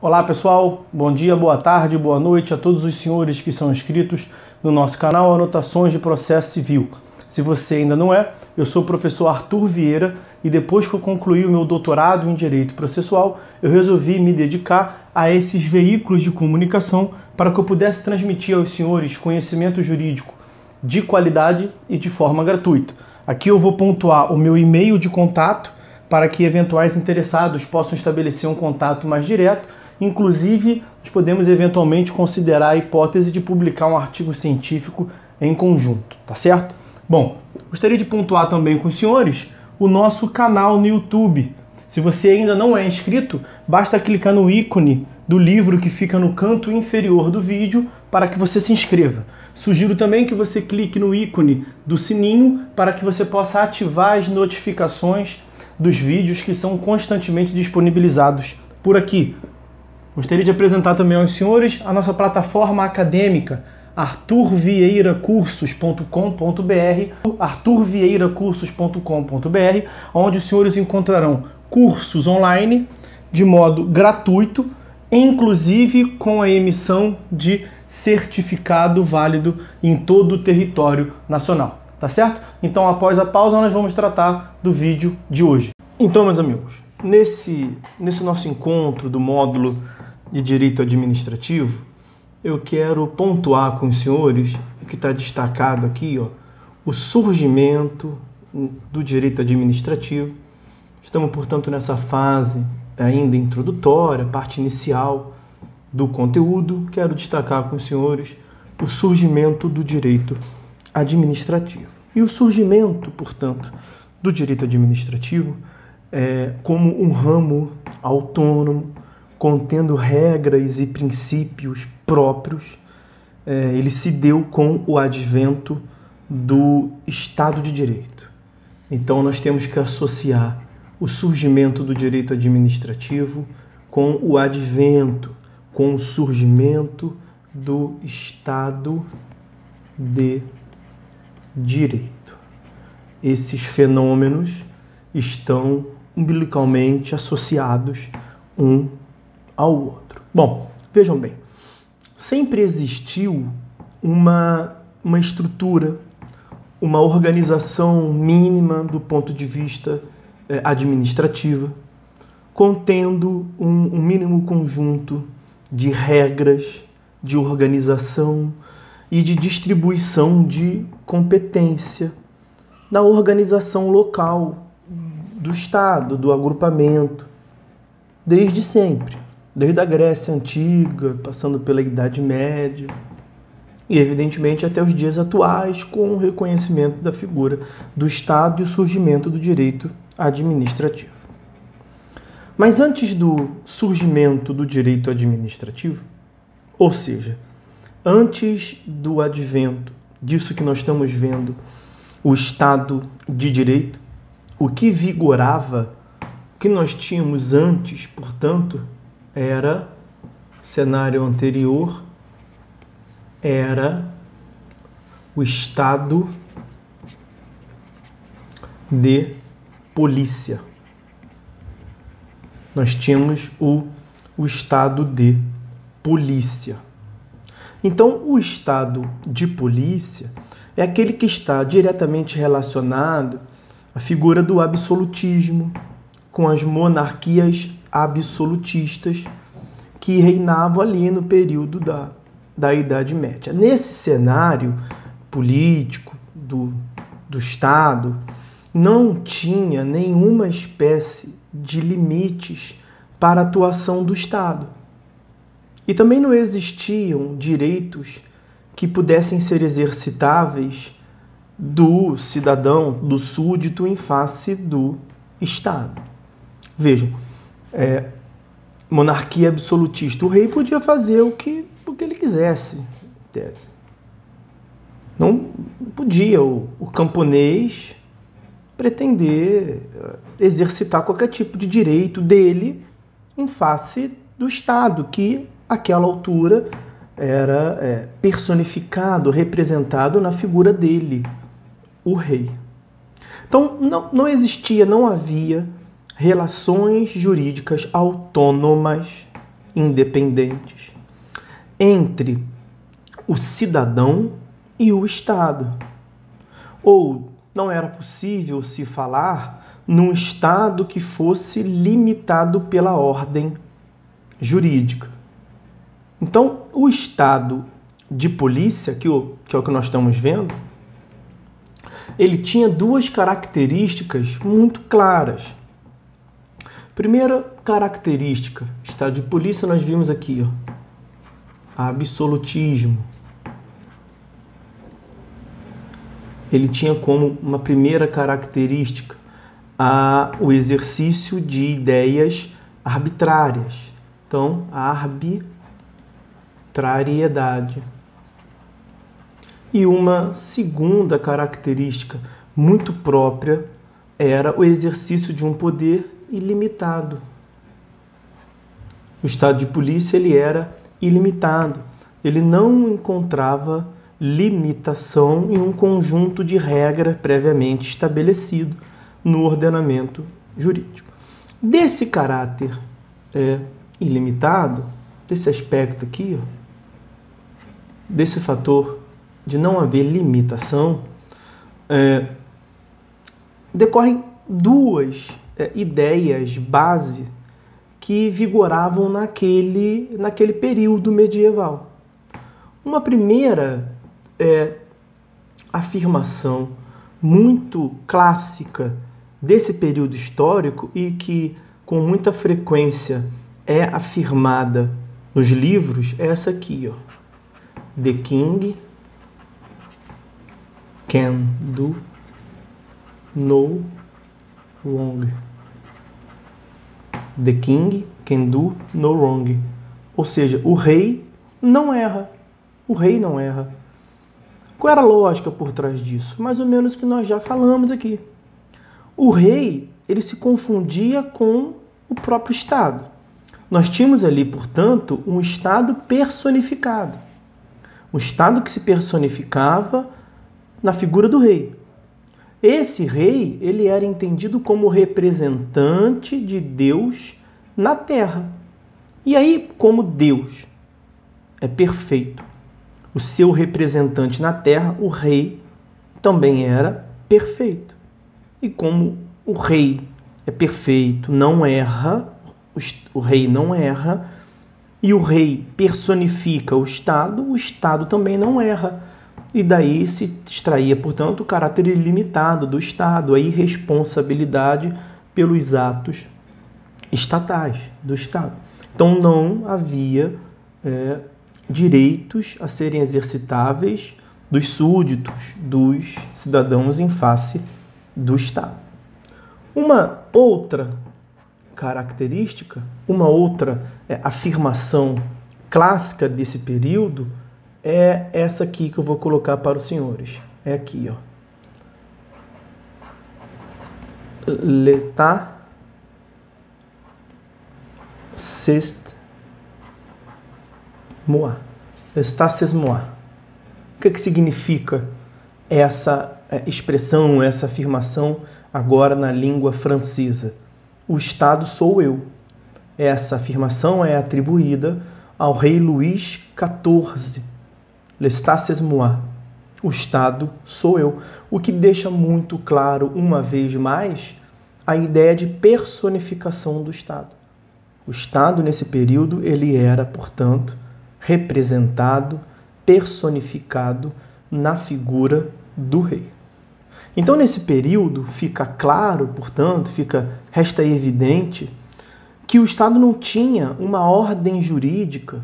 Olá pessoal, bom dia, boa tarde, boa noite a todos os senhores que são inscritos no nosso canal Anotações de Processo Civil. Se você ainda não é, eu sou o professor Arthur Vieira e depois que eu concluí o meu doutorado em Direito Processual, eu resolvi me dedicar a esses veículos de comunicação para que eu pudesse transmitir aos senhores conhecimento jurídico de qualidade e de forma gratuita. Aqui eu vou pontuar o meu e-mail de contato para que eventuais interessados possam estabelecer um contato mais direto. Inclusive, nós podemos eventualmente considerar a hipótese de publicar um artigo científico em conjunto, tá certo? Bom, gostaria de pontuar também com os senhores o nosso canal no YouTube. Se você ainda não é inscrito, basta clicar no ícone do livro que fica no canto inferior do vídeo para que você se inscreva. Sugiro também que você clique no ícone do sininho para que você possa ativar as notificações dos vídeos que são constantemente disponibilizados por aqui. Gostaria de apresentar também aos senhores a nossa plataforma acadêmica, arturvieiracursos.com.br, arturvieiracursos.com.br, onde os senhores encontrarão cursos online de modo gratuito, inclusive com a emissão de certificado válido em todo o território nacional, tá certo? Então, após a pausa, nós vamos tratar do vídeo de hoje. Então, meus amigos, nesse nosso encontro do módulo de Direito Administrativo, eu quero pontuar com os senhores o que está destacado aqui, ó, o surgimento do direito administrativo. Estamos, portanto, nessa fase ainda introdutória, parte inicial do conteúdo. Quero destacar com os senhores o surgimento do direito administrativo. E o surgimento, portanto, do direito administrativo como um ramo autônomo, contendo regras e princípios próprios, ele se deu com o advento do Estado de Direito. Então nós temos que associar o surgimento do direito administrativo com o advento, com o surgimento do Estado de Direito. Esses fenômenos estão umbilicalmente associados um ao outro. Bom, vejam bem, sempre existiu uma estrutura, uma organização mínima do ponto de vista administrativo, contendo um mínimo conjunto de regras, de organização e de distribuição de competência na organização local do Estado, do agrupamento, desde sempre. Desde a Grécia Antiga, passando pela Idade Média e, evidentemente, até os dias atuais, com o reconhecimento da figura do Estado e o surgimento do direito administrativo. Mas antes do surgimento do direito administrativo, ou seja, antes do advento disso que nós estamos vendo, o Estado de Direito, o que vigorava, o que nós tínhamos antes, portanto, era cenário anterior, era o Estado de polícia. Nós tínhamos o Estado de polícia. Então, o Estado de polícia é aquele que está diretamente relacionado à figura do absolutismo, com as monarquias absolutistas que reinavam ali no período da Idade Média. Nesse cenário político do Estado, não tinha nenhuma espécie de limites para a atuação do Estado. E também não existiam direitos que pudessem ser exercitáveis do cidadão, do súdito, em face do Estado. Vejam, monarquia absolutista. O rei podia fazer o que ele quisesse, em tese. Não podia o camponês pretender exercitar qualquer tipo de direito dele em face do Estado, que àquela altura era personificado, representado na figura dele, o rei. Então não existia, não havia relações jurídicas autônomas independentes entre o cidadão e o Estado. Ou não era possível se falar num Estado que fosse limitado pela ordem jurídica. Então, o Estado de polícia, que é o que nós estamos vendo, ele tinha duas características muito claras. Primeira característica, Estado de polícia, nós vimos aqui, absolutismo. Ele tinha como uma primeira característica o exercício de ideias arbitrárias. Então, a arbitrariedade. E uma segunda característica muito própria era o exercício de um poder ilimitado. O Estado de polícia ele era ilimitado. Ele não encontrava limitação em um conjunto de regras previamente estabelecido no ordenamento jurídico. Desse caráter ilimitado, desse aspecto aqui, desse fator de não haver limitação, decorrem duas ideias base que vigoravam naquele período medieval. Uma primeira afirmação muito clássica desse período histórico e que com muita frequência é afirmada nos livros é essa aqui, The king can do no wrong. The king can do no wrong. Ou seja, o rei não erra. O rei não erra. Qual era a lógica por trás disso? Mais ou menos o que nós já falamos aqui. O rei, ele se confundia com o próprio Estado. Nós tínhamos ali, portanto, um Estado personificado. Um Estado que se personificava na figura do rei. Esse rei, ele era entendido como representante de Deus na terra. E aí, como Deus é perfeito, o seu representante na terra, o rei, também era perfeito. E como o rei é perfeito, não erra, o rei não erra, e o rei personifica o Estado também não erra. E daí se extraía, portanto, o caráter ilimitado do Estado, a irresponsabilidade pelos atos estatais do Estado. Então não havia direitos a serem exercitáveis dos súditos, dos cidadãos em face do Estado. Uma outra característica, uma outra afirmação clássica desse período é essa aqui que eu vou colocar para os senhores. É aqui, L'état c'est moi. L'état c'est moi. O que significa essa expressão, essa afirmação agora na língua francesa? O Estado sou eu. Essa afirmação é atribuída ao rei Luís XIV. L'état c'est moi. O Estado sou eu. O que deixa muito claro, uma vez mais, a ideia de personificação do Estado. O Estado, nesse período, ele era, portanto, representado, personificado na figura do rei. Então, nesse período, fica claro, portanto, resta evidente que o Estado não tinha uma ordem jurídica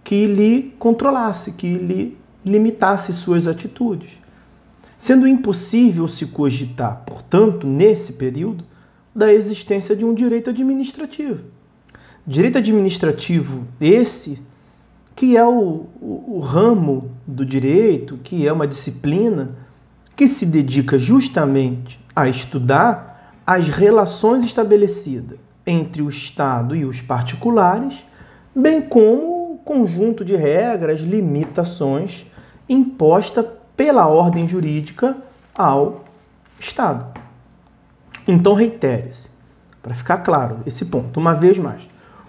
que lhe controlasse, que lhe limitasse suas atitudes. Sendo impossível se cogitar, portanto, nesse período, da existência de um direito administrativo. Direito administrativo esse que é o ramo do direito, que é uma disciplina que se dedica justamente a estudar as relações estabelecidas entre o Estado e os particulares, bem como o conjunto de regras, limitações imposta pela ordem jurídica ao Estado. Então, reitere-se, para ficar claro esse ponto, uma vez mais.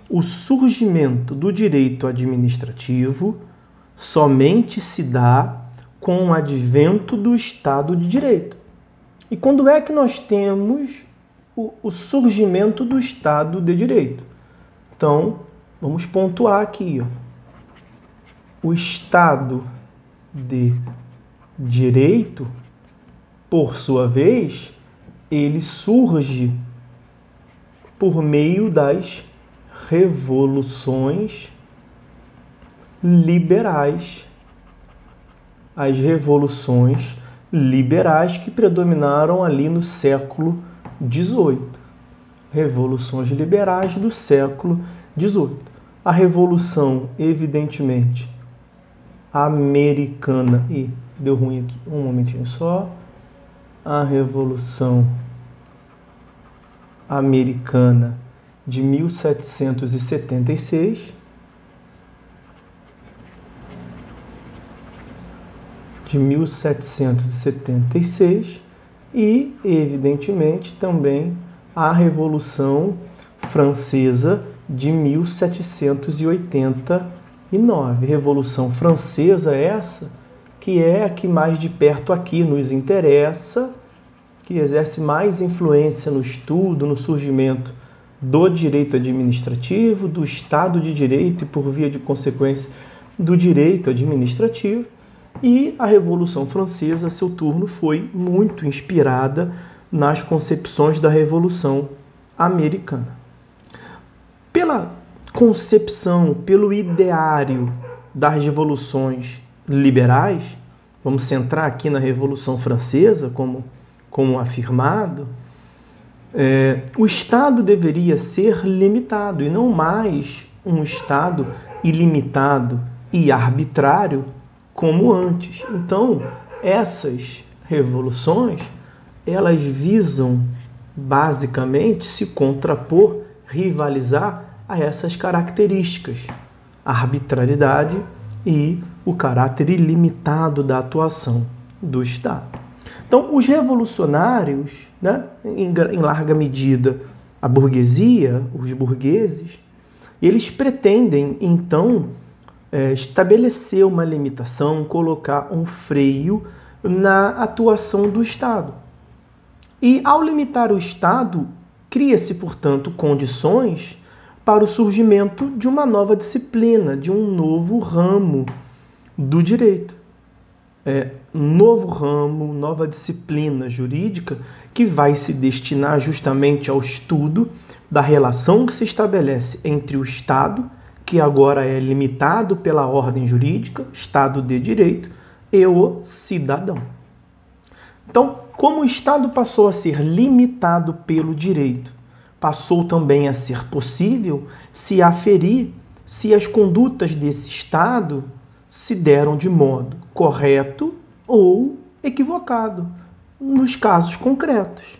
o surgimento do direito administrativo somente se dá com o advento do Estado de Direito. E quando é que nós temos o surgimento do Estado de Direito? Então, vamos pontuar aqui, ó. O Estado de Direito, por sua vez, ele surge por meio das revoluções liberais. As revoluções liberais que predominaram ali no século XVIII. Revoluções liberais do século XVIII. A revolução, evidentemente, americana. E deu ruim aqui, um momentinho só. A revolução americana de 1776. E, evidentemente, também a Revolução Francesa de 1789. Revolução Francesa essa que é a que mais de perto aqui nos interessa, que exerce mais influência no estudo, no surgimento do direito administrativo, do Estado de Direito e, por via de consequência, do direito administrativo. E a Revolução Francesa, a seu turno, foi muito inspirada nas concepções da Revolução Americana. Pela concepção, pelo ideário das revoluções liberais, vamos centrar aqui na Revolução Francesa, como afirmado, o Estado deveria ser limitado e não mais um Estado ilimitado e arbitrário como antes. Então, essas revoluções, elas visam basicamente se contrapor, rivalizar a essas características, a arbitrariedade e o caráter ilimitado da atuação do Estado. Então, os revolucionários, né, em larga medida a burguesia, os burgueses, eles pretendem, então, estabelecer uma limitação, colocar um freio na atuação do Estado. E, ao limitar o Estado, cria-se, portanto, condições para o surgimento de uma nova disciplina, de um novo ramo do direito. Novo ramo, nova disciplina jurídica que vai se destinar justamente ao estudo da relação que se estabelece entre o Estado, que agora é limitado pela ordem jurídica, Estado de Direito, e o cidadão. Então, como o Estado passou a ser limitado pelo direito, passou também a ser possível se aferir se as condutas desse Estado se deram de modo correto ou equivocado, nos casos concretos.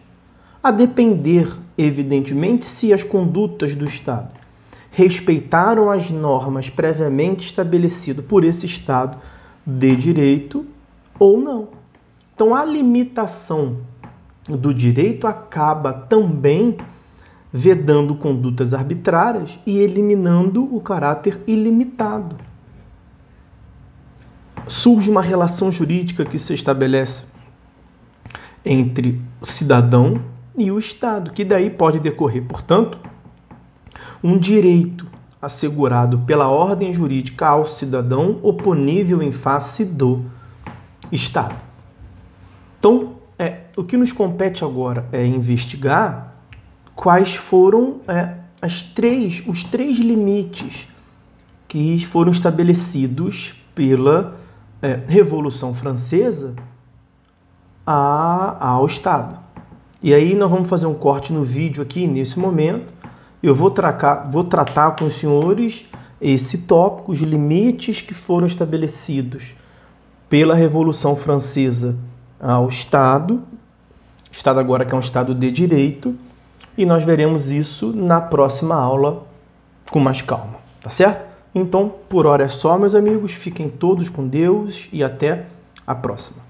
A depender, evidentemente, se as condutas do Estado respeitaram as normas previamente estabelecidas por esse Estado de direito ou não. Então, a limitação do direito acaba também vedando condutas arbitrárias e eliminando o caráter ilimitado. Surge uma relação jurídica que se estabelece entre o cidadão e o Estado, que daí pode decorrer, portanto, um direito assegurado pela ordem jurídica ao cidadão oponível em face do Estado. Então, o que nos compete agora é investigar quais foram os três limites que foram estabelecidos pela Revolução Francesa ao Estado. E aí nós vamos fazer um corte no vídeo aqui, nesse momento. Eu vou tratar com os senhores esse tópico, os limites que foram estabelecidos pela Revolução Francesa ao Estado agora que é um Estado de direito, e nós veremos isso na próxima aula com mais calma, tá certo? Então, por hora é só, meus amigos, fiquem todos com Deus e até a próxima.